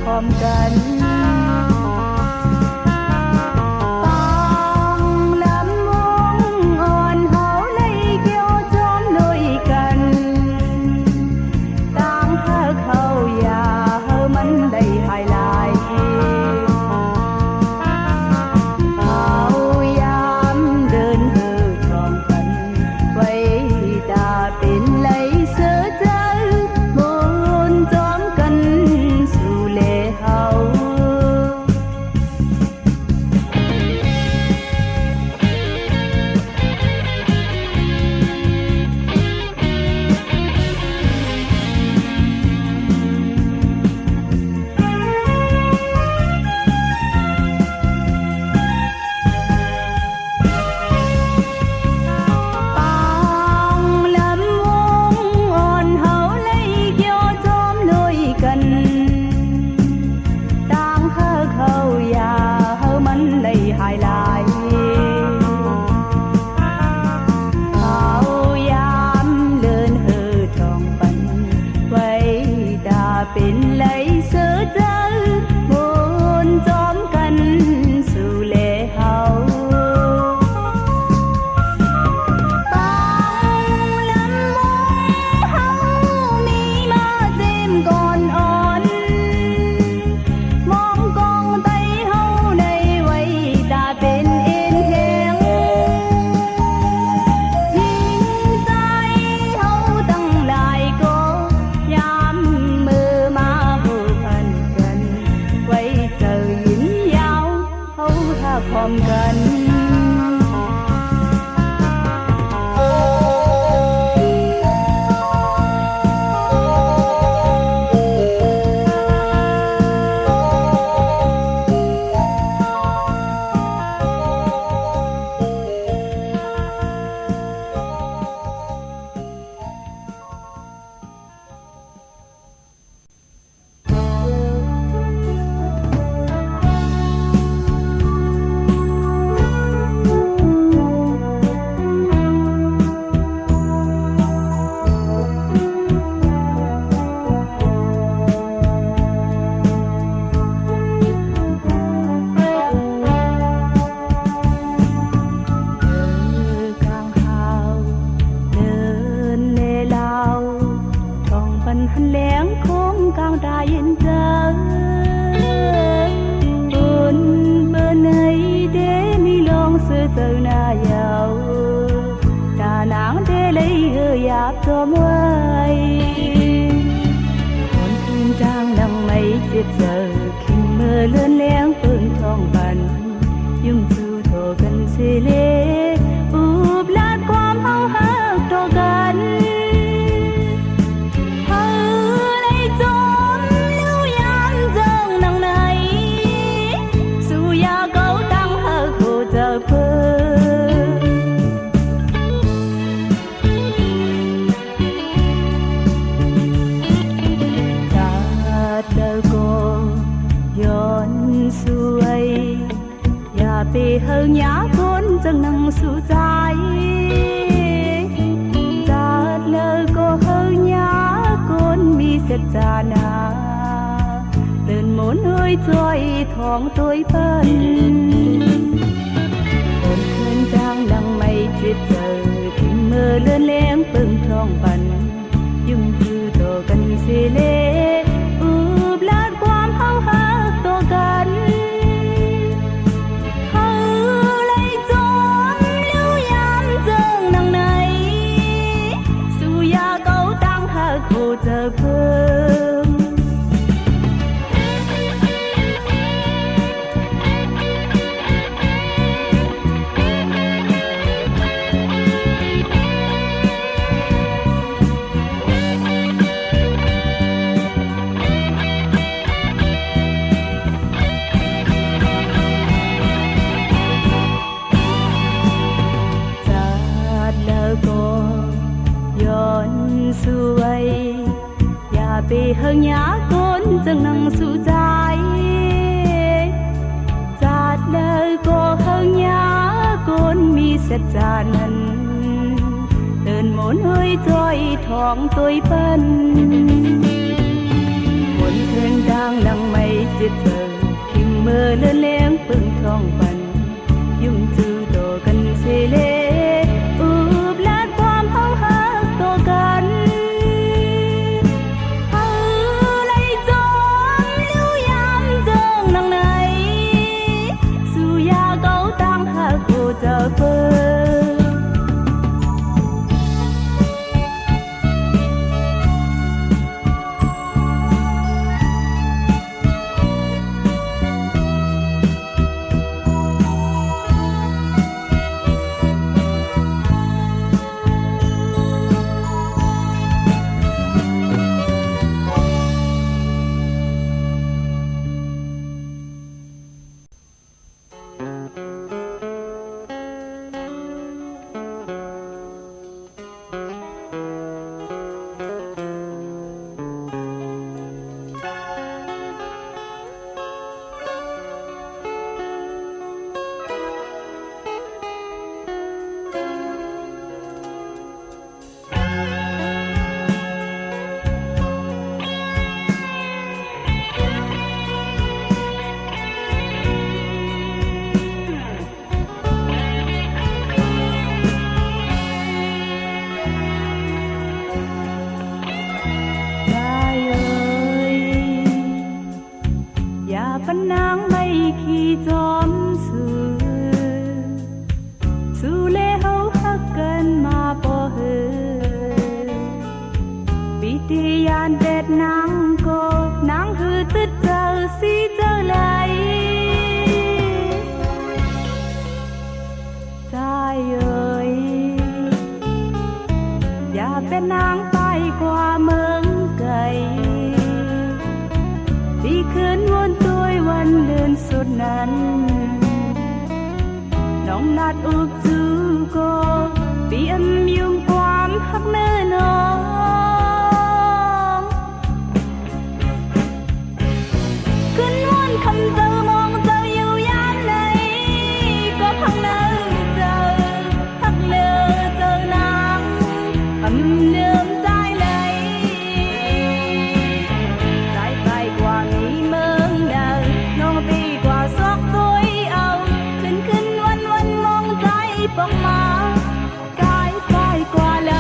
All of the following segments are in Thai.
พร้อมกันพร้อมกัน trôm quay hồn thương trang nắng mây chết giờ khi mưa lớn lén phương thong bàn dung chu thổ gần xê lê úp látความเฮาฮักต่อกันbị hơ nhã con chẳng năng su trái ta lơ cô hơ nhã con mi sệt già na lần muốn hơi trôi thoáng tôi phân hồn khơi đang nắng mây chết giờ khi mưa lớn lén phương thong bàn dung thư tổ cần xê lê úp látความเฮาฮักต่อกันgiờ phương chợt lỡ côย้อนสวยbị hơ nhã con chẳng năng su trái chát lời cô hơ nhã con mi sét già nần đơn muốn hơi trôi thoáng tôi phân muốn thương đang nắng mây đạt ước dù cô vì âm dương quám hắc nơ nóขึ้นวนคำเจอมองเจออยู่ยามไหนก็พังเนอเจอพักเลือเจอนางอำเดิมใจเลยใจไปกว่ามีเมืองเดินน้องปีกว่าซอกตัวเอาขึ้นวันมองใจปองมาใจไปกว่าเลย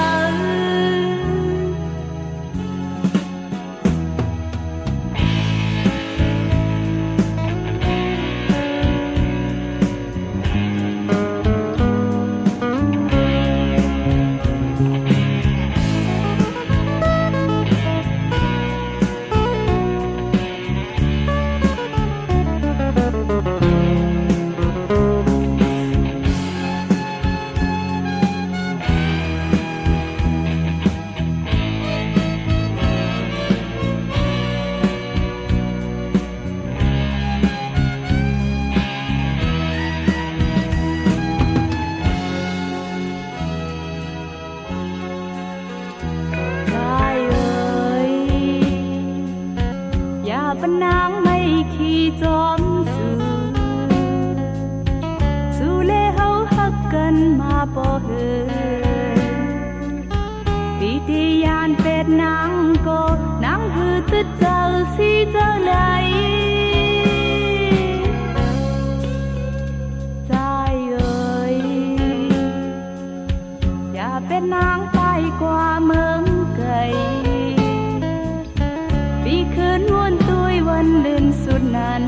ปนางไม่ขี้จอมสู่เล่เฮาฮักกันมาบ่เฮปีที่ยานเป็ดนางก็นางคือตึดเจ้าสิเจ้าเลยใจเอ่ยอย่าเป็นนางไปกว่าเมืองไกลปีคืนวนตุยวันเดินสุดนั้น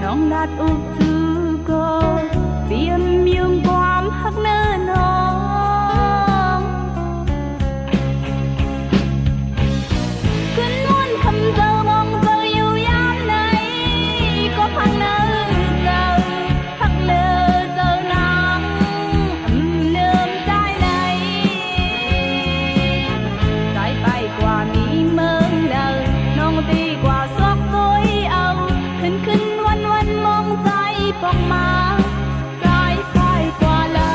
น้องดัดอุกถือก็เตรียมยืมความฮักเนินน้องขึ้นวนคำเจอมองเจออยู่ยามไหนก็พังเนินเจอพักเลือเจอนางเดิมใจเลยใจไปกว่ามีเมืองเดินน้องตีกว่าซอกตัวเอาขึ้นวันมองใจปองมาใจไปกว่าเลย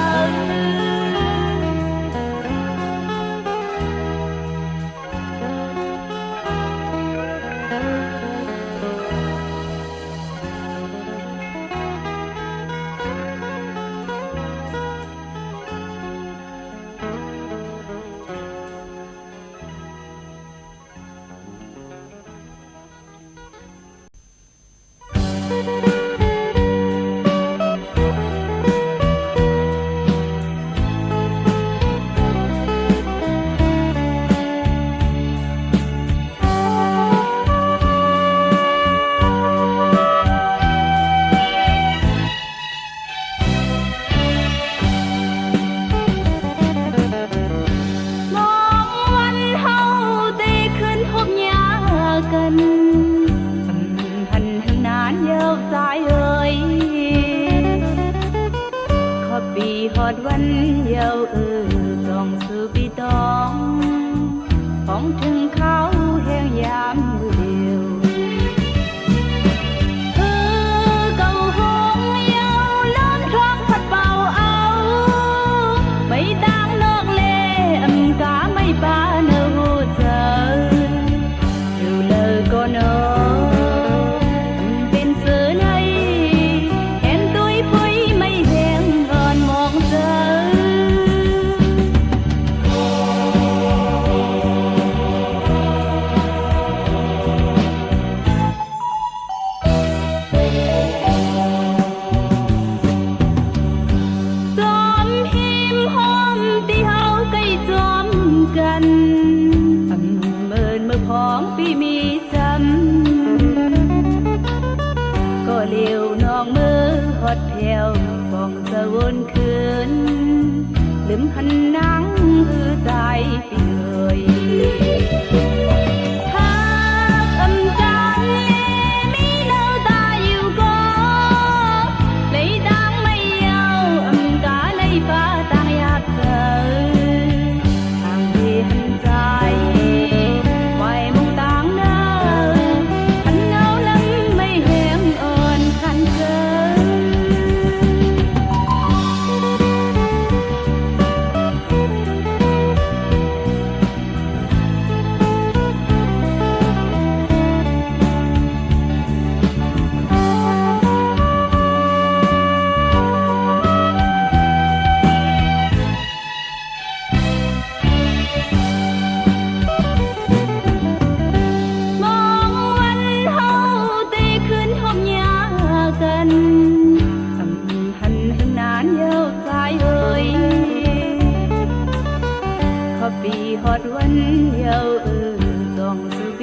ฮอดวันเยาต้องสู่ปีตองของถึงเขาแห่งยามมือเดียวเก่าห้องเยาล้อมท้องพัดเป่าเอาไม่ดังนอกเล่กาไม่ปาเนื้อเจออยู่เลยก็เนอเป็นเสือในเห็นตุยพุยไม่แหงอ่อนมองเจอจอมหิมหอมที่เฮาใกล้จอมกันเมื่อพ้องปีมีจำก็เลี้ยวน้องมือฮอดแผ่วฟองสะวนคืนลืมหันนางใจไปเลยหากจานมีเนาตาอยู่ก็เลยดังไม่เยากาเลยฟ้าต่างอยากเจอทางที่หันใจไว้มุงต่างเดินหันเงาลังไม่แหงอ่อนคันเจอ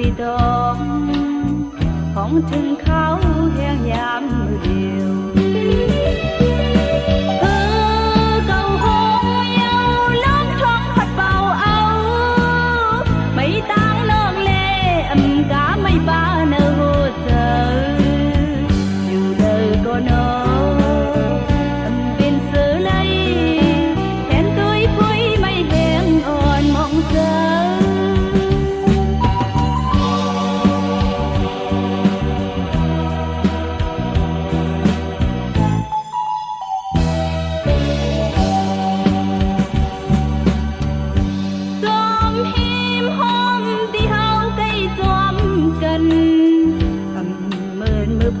ปีดองของถึงเขาแห่งยามมือเดียวเก่าหงเยาล้อมท้องผัดเบาเอาไม่ต่างนอกเล่กาไม่บ้าเนอโหเจออยู่เด้อก็นอเป็นเสือไลแทนตุ้ยพุยไม่แห้งอ่อนมองเจอ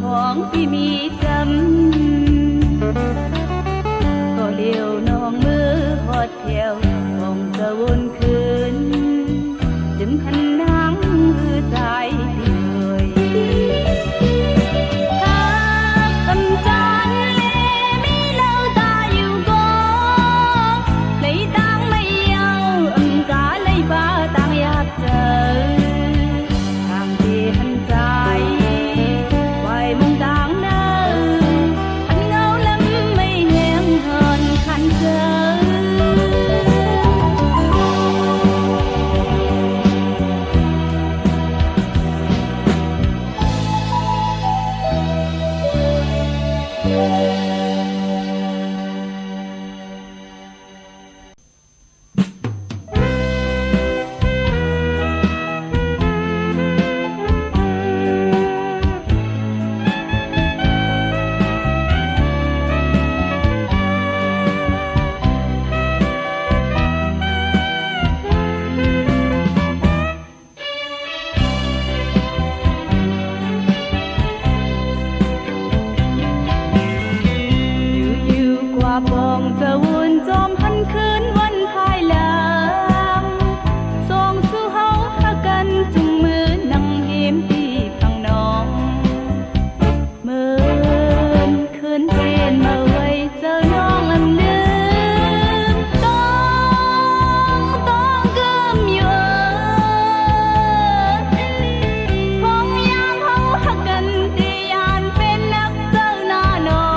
ของพี่มีจำก็เลี้ยวน้องมือหอดแถวของกระวนคืนจึงหันนางมือใจเลยถ้ากำจันเลมีเล่าตาอยู่ก็เลยตั้งไม่เยาำกาเลยบ้าตั้งอยากเจอทางที่หันใจปองจะวนจอมพันคืนวันภายหลังส่งสู่เฮาหากันจุงมือนั่งเหียมที่พังน้องเมื่อคืนเห็นมาไว้เจอน้องลำลืมต้องเกิมอยู่คงยามเฮาหากันที่ยานเป็นนักเจ้าหน้าน้อง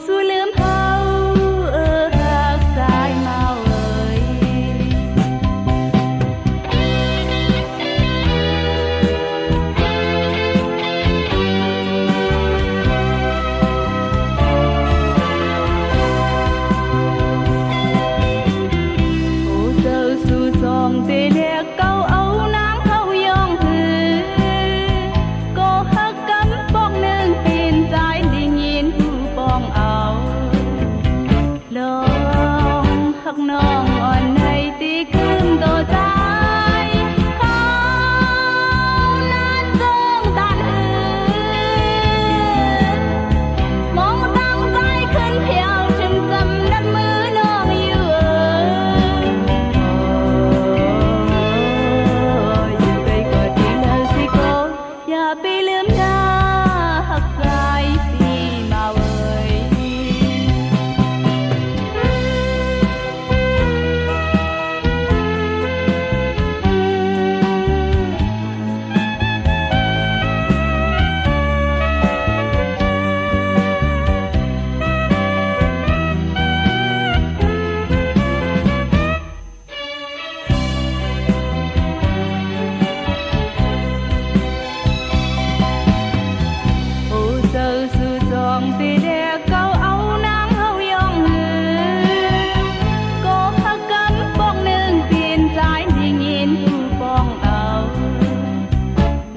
สู้ลืมเฮาหักสายเมาเอ่ยโอ้เจ้าสู่จองเตเลียกเก่าเอานางเฮายองหือก็หักกำปองหนึ่งปีนใจได้ยินผู้ปองเอาลองหักน้องอ่อนในตีคืนโตใจเขานั้นจงตันหือมองตั้งใจขึ้นเพียวจึงจำนัดมือน้องอยู่อยู่ใกล้กอดที่แล้วสิโกอย่าไปลืมนะหักใจพี่มาเว้ยสู่จองตีเด็กเก่าเอานางเฮายองหือก็หักกันปองหนึ่งเปลี่ยนใจได้ยินผู้ปองเอา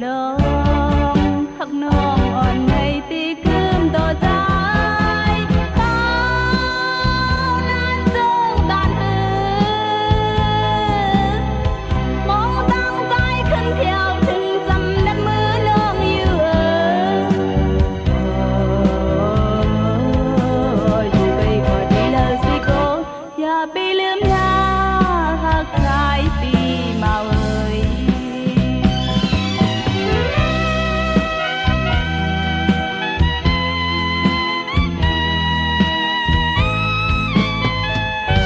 ลองหักน้องอ่อนในตีคืนต่อใจเขานั้นจงตันหือมองตั้งใจขึ้นเที่ยวถึงจำนัดมือน้องอยู่อยู่ใกล้กอดที่แล้วสิโกอย่าไปลืมนะหักใจปีมาเอ่ย เ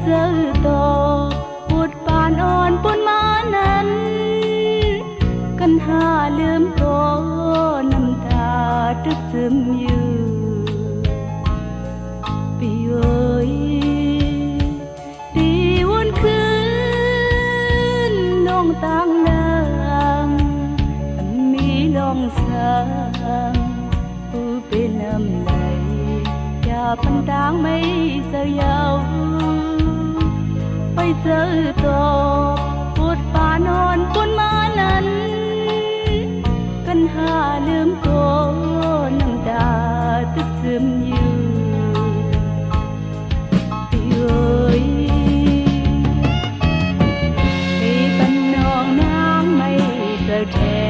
เจอต่อพูดปานอ่อนปนมานั้นกันหาลืมก็น้ำตาตึกซึมอยู่ปีเอ้ยดีวันคืนน้องต่างดังมีลองสางผู้เป็นน้ำไหลอย่าพันต่างไม่เจอยาวไปเจอต่อพูดปานอ่อนปนมานั้นกันหาลืมก็น้ำตาตึกซึมอยู่พี่เอ้ยที่ปันนองน้ำไม่เจอแท้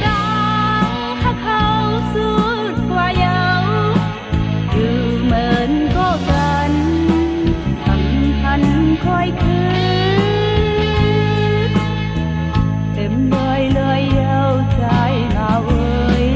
ดังหักเขาสุดกว่าเยาอยู่เหมือนก็กันทำพันคอยคืนเต็มเลยเย้าใจมาเว้ย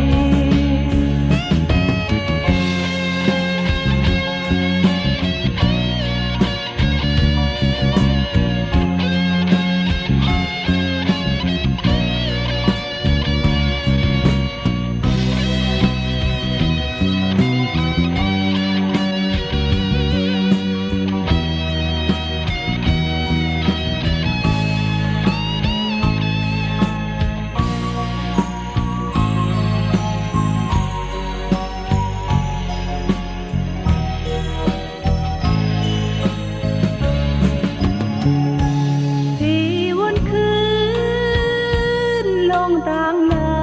ต่างนา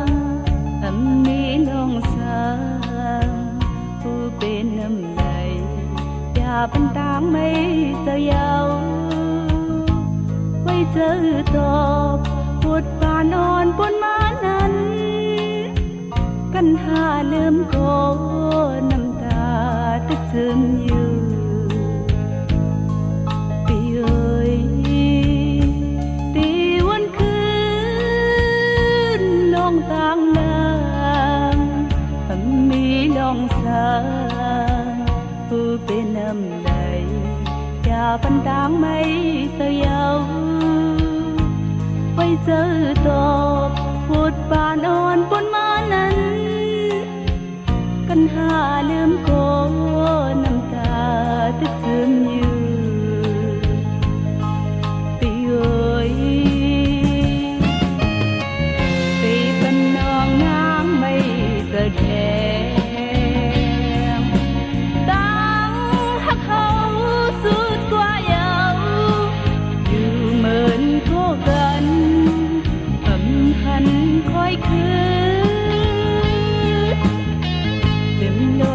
งมีน้องสาวผู้เป็นน้ำไหลอย่าเป็นต่างไม่เจอยาวไว้เจอตอบพูดปานอ่อนปนมานั้นกันหาลืมก็น้ำตาตึกซึมอยู่ปีเอ้ยต่างนางมีลองสางผู้เป็นน้ำไหลอย่าพันต่างไม่เสียาวไว้เจอตอบพูดปานอ่อนปนมานั้นกันหาลืมก็น้ำตาตึกซึมอยู่ปีเอ้ยเจอแทงตั้งหักเขาสุดกว่าเยาอยู่เหมือนคู่กันหันคอยคืนเต็มเล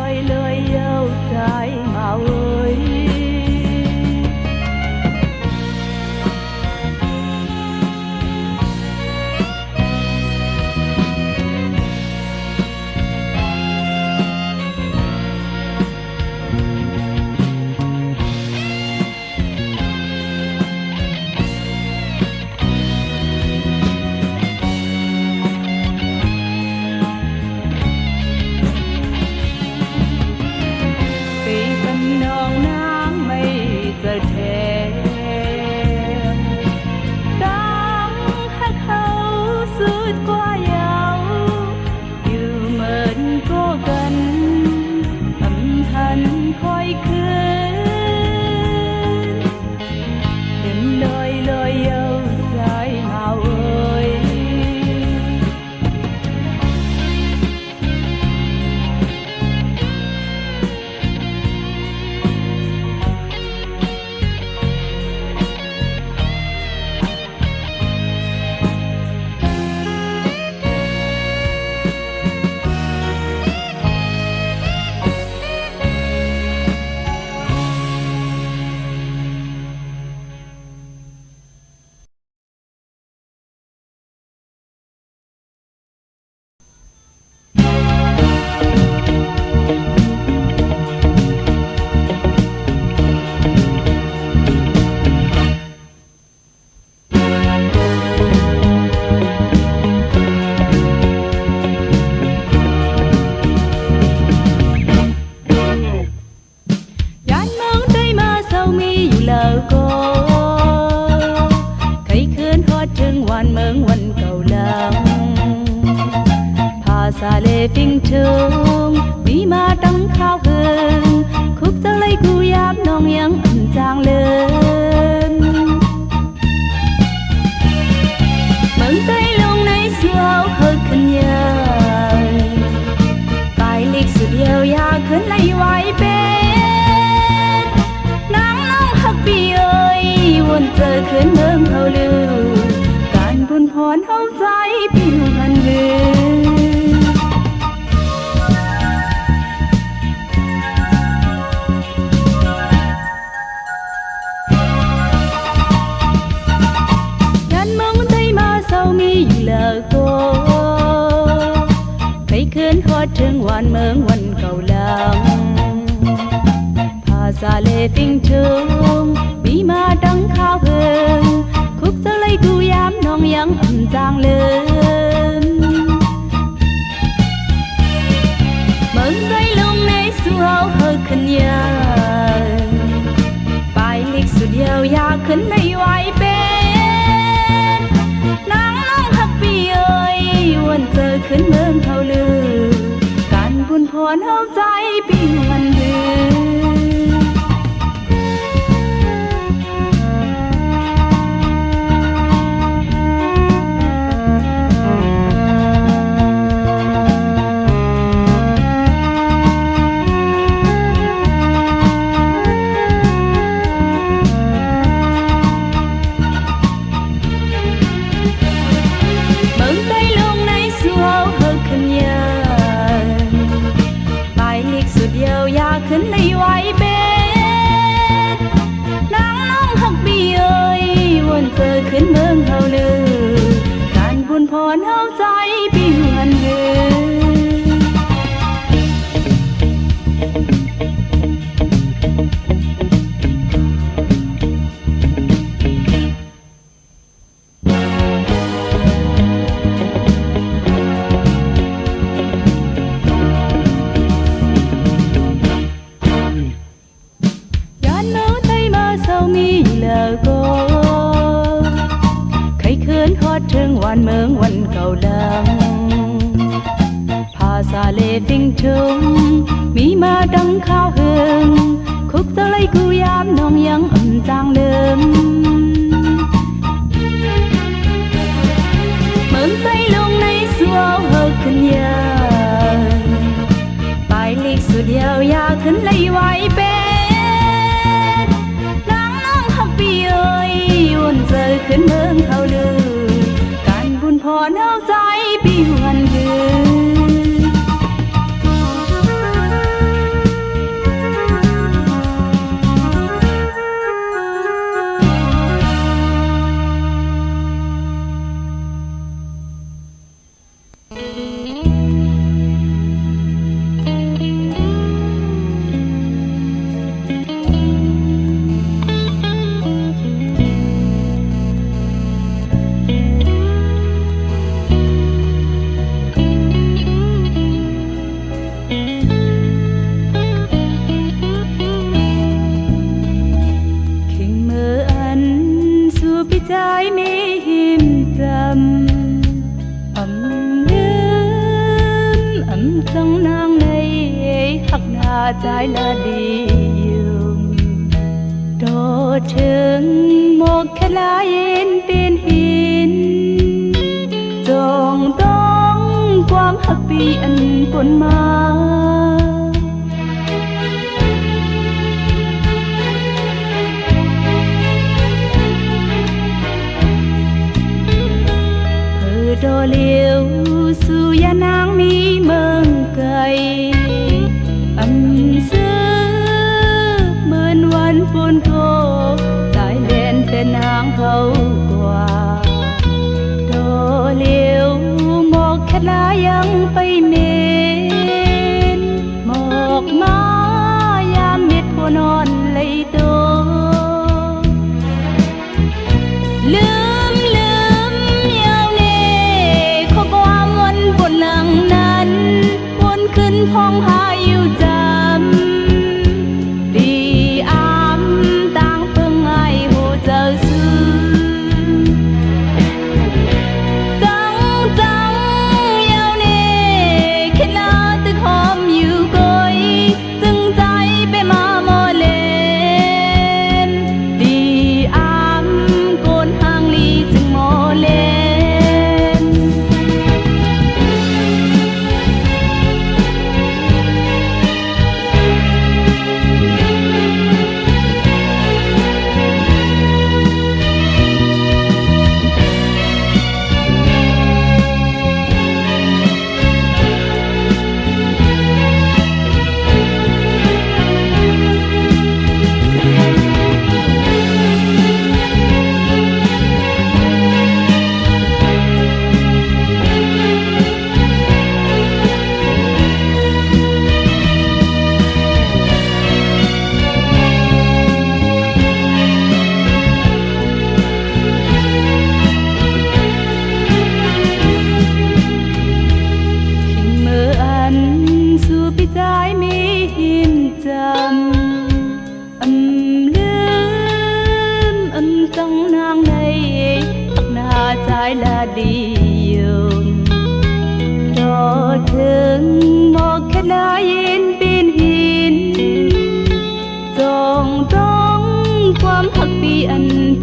ย phình trông vì mà đắng khao hương khúc giấc lấy cu yáp nong yang ẩn giang lên mừng tay lông này xưa hơi khẩn nhờ bài lịch sử yêu ya khẩn lấy hoài bên nắng nóng hắc bì ơi buồn giờ khẩn mơ hầu lưuการบุญพรเฮาใจผิวหันเลือยันมองใจมาเศร้ามีอยู่เลอโกใครคืนทอดถึงวันเมืองวันเก่าลังภาษาเลฟิงถึงมีมาดังข้าวเฮืองkhúc giấc lấy cu yám nong yang ẩn giang lên mừng tay lung này xua hơi khẩn nhờ bài lịch sử yêu ya khẩn này hoài bên nắng nóng hắc bì ơi buồn giờ khẩn mơ hầu lưuการบุญพรเฮาใจปีวันเดืขึ้นในไว้เป็นนางน้องหักบีเอ้ยวนเจอขึ้นเมืองเฮาลือการบุญพรเฮาใจปีวันเดือถึงวันเมืองวันเก่าดังภาษาเลฟิงถึงมีมาดังข้าวเฮืองคุกตะไลกูยามนองยังอ่อนจางเดิมเมืองใจลงในสัวเฮอขึ้นยาปลายลีกสุดยาวยาขึ้นเลยไว้เป็นนางน้องหักปีเอ้ยวนเจอขึ้นเมืองเฮาลือบุญพรเฮาใจปีวันเดือใจมีหิมจำลืมจังนางในหักหน้าใจละดีอยู่โดดถึงหมกแค่ลายเป็นหินจงต้องความหักปีอันปนมาดอเลียวสู่ยานางมีเมืองไกลซื้อเหมือนวันฝนโทสายเลียนเป็นนางเขากว่าดอเลียวหมอกแค่ลายังไปเมนหมอกมายามเม็ดโคนอนเลยโตลืมขึ้นพ้องหาอยู่จำดีอามต่างเพิ่งไงโหเจอซื้อจังยาวเน่คิดลา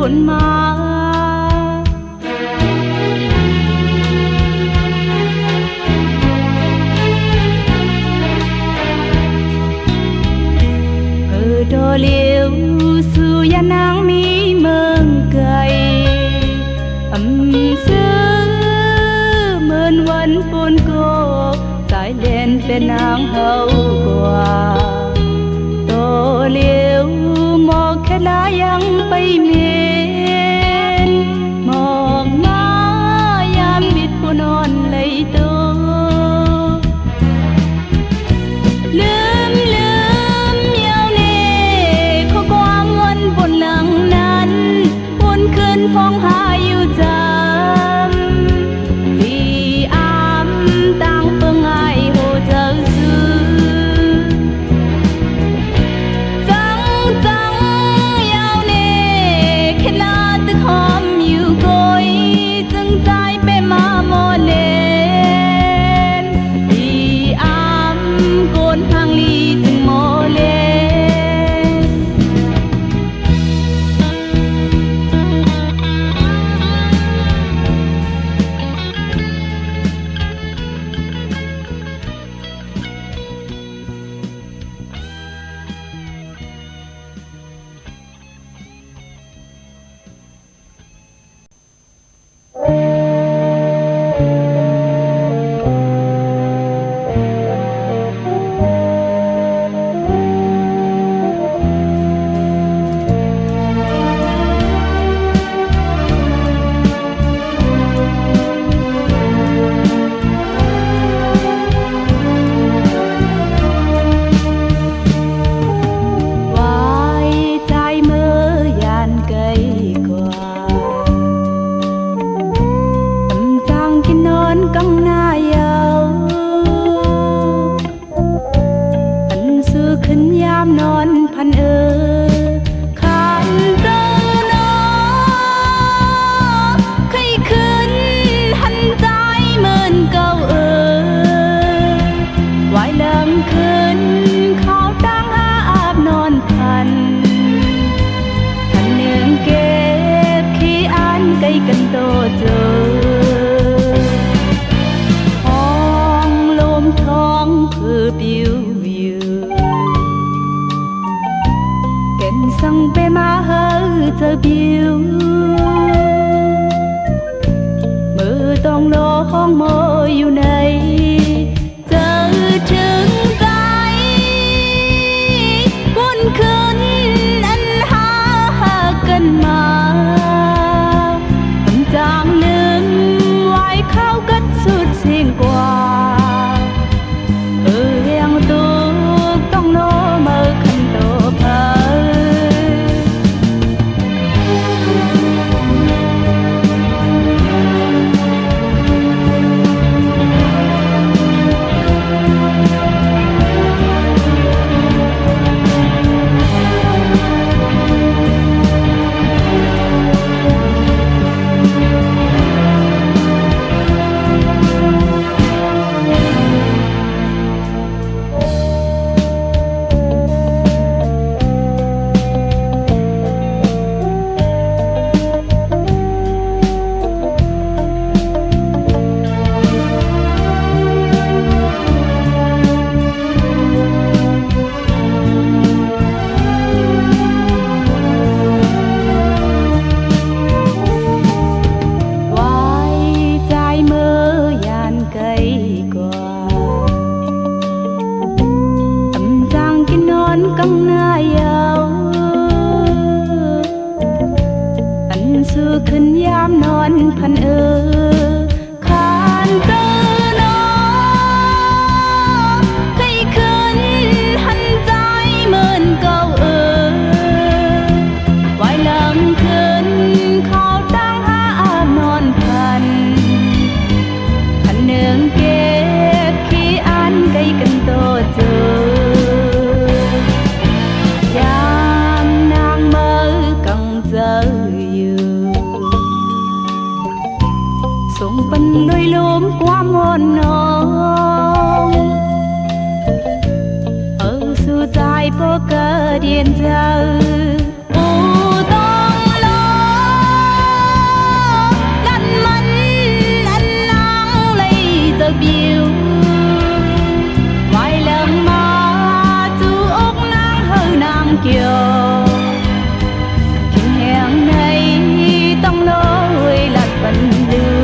บุญมาดอเลี้ยวสู่ยานางมีเมืองไกลซื้อเหมือนวันปูนโกสายเล่นเป็นนางเฮากว่าโตเลี้ยวหมอกแค่ลายังไปเมียนหมอกมายามบิดผู้นอนเลยตัวพองหาอยู่จำที่อามต่างเปิงไอโหเจ้าซื้อจังยาวเน่แค่ลาตึกหอมอยู่ก้อยจึงใจไปมาโมเลนที่อามโกนทางลีจึงโมเลขึ้นยามนอนพันขันเจ้านอใครขึ้นหันใจเหมือนเก่าไว้เลิมขึ้นเขาตั้งหาอาบนอนพันเนืองเก็บขี้อ่านไกลกันโตเจอท้องลมท้องเพื่อปิวสั่งไปมาเฮอเธอบิวมือต้องโลห้องโมอยู่ในเจอถึงใจวุ่นคืนอันหากันมาจางลืมไว้เข้ากันสุดเสียงกว่ายังตุกต้องโลมือขันโตเพอกังหน้ายาวอันสู้ขึ้นยามนอนพันขานเจอนอใครขึ้นหันใจเหมือนเก่าไว้ลำขึ้นเขาตั้งหาอาบนอนพันเนืองเก็บขี้อ่านไกลกันโตเจอส่งปันลอยลมความอ่อนน้อมสู่ใจพอเกิดเดียนเจอต้องลอ biểu ngoài làng mà chú ốc nắng hơi nàng kiều thiên hẹn nàyต้องlối lạt vẫn đường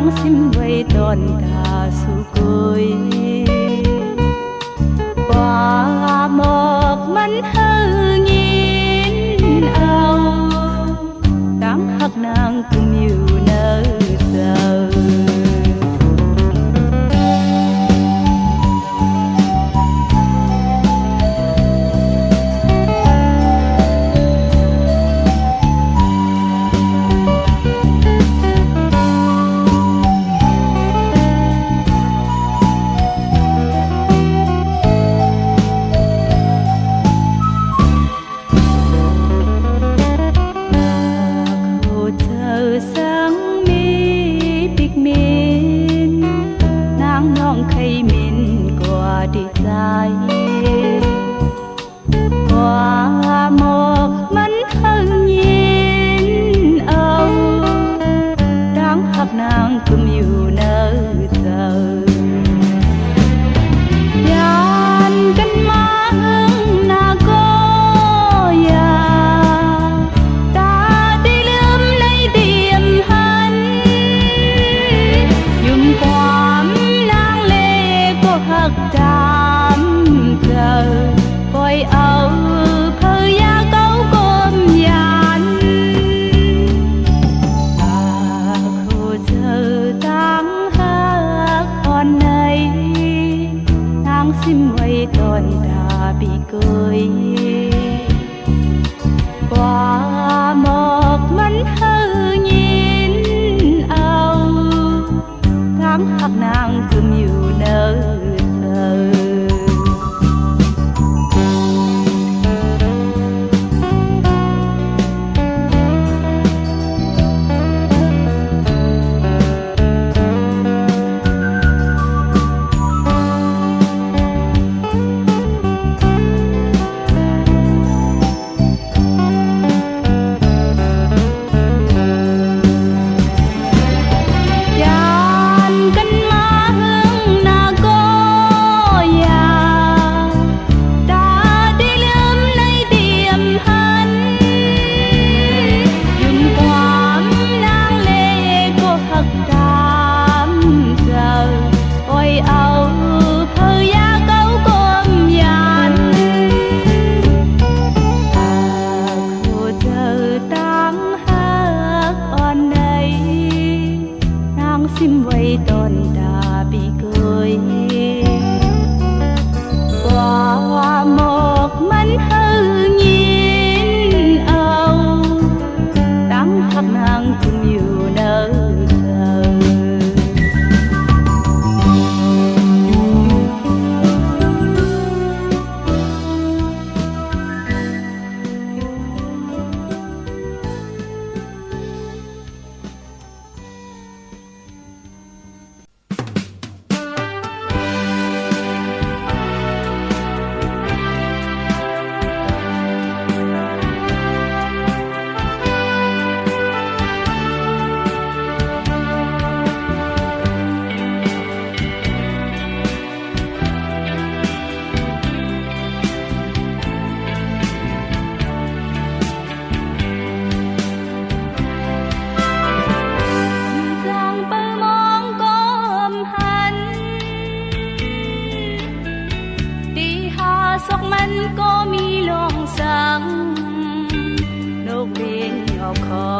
nàng xin vây tòn thà su côi qua một mắn hơ nhìn âu đáng hắc nàng cùng yêu nơi giờ qua một mắn hân nhiên âu đáng hắc nàng cùng yêu nơi giờ yan cánh má hưng na có ya ta đi lướm lấy tìm hắn dùng quảm nàng lệ có hắc đam giờ coi âu phơi giá cấu cơm nhàn khô chờ tăng hát con này nàng xin quay toàn đã bị cười qua một mắn hơ nhìn âu tháng hát nàng thương yêu nơi thờ xin vây tòn đã bị cười qua một mắn hơ nhìn âu đáng hắc nàng cùng yêu nơi giờมันก็มีลองสังนกบินออกขอ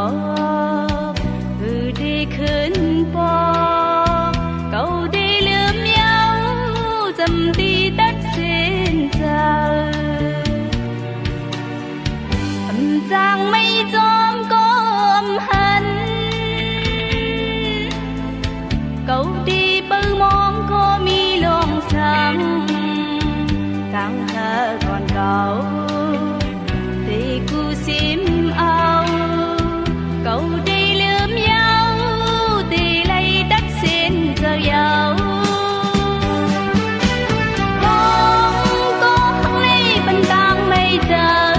คือได้ขึ้นปอเก่าได้ลืมเย้าจำดีตัดสินใจทำจางไม่จอมก้มหันเก่าดีเปิดมองก็มีลองสังtháng thơ còn cậu thì cu xiêm âu cậu đi lướm nhau thì lấy đất xin giờ giàu con có hăng lấy bên tang mây trời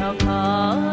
nhỏ khó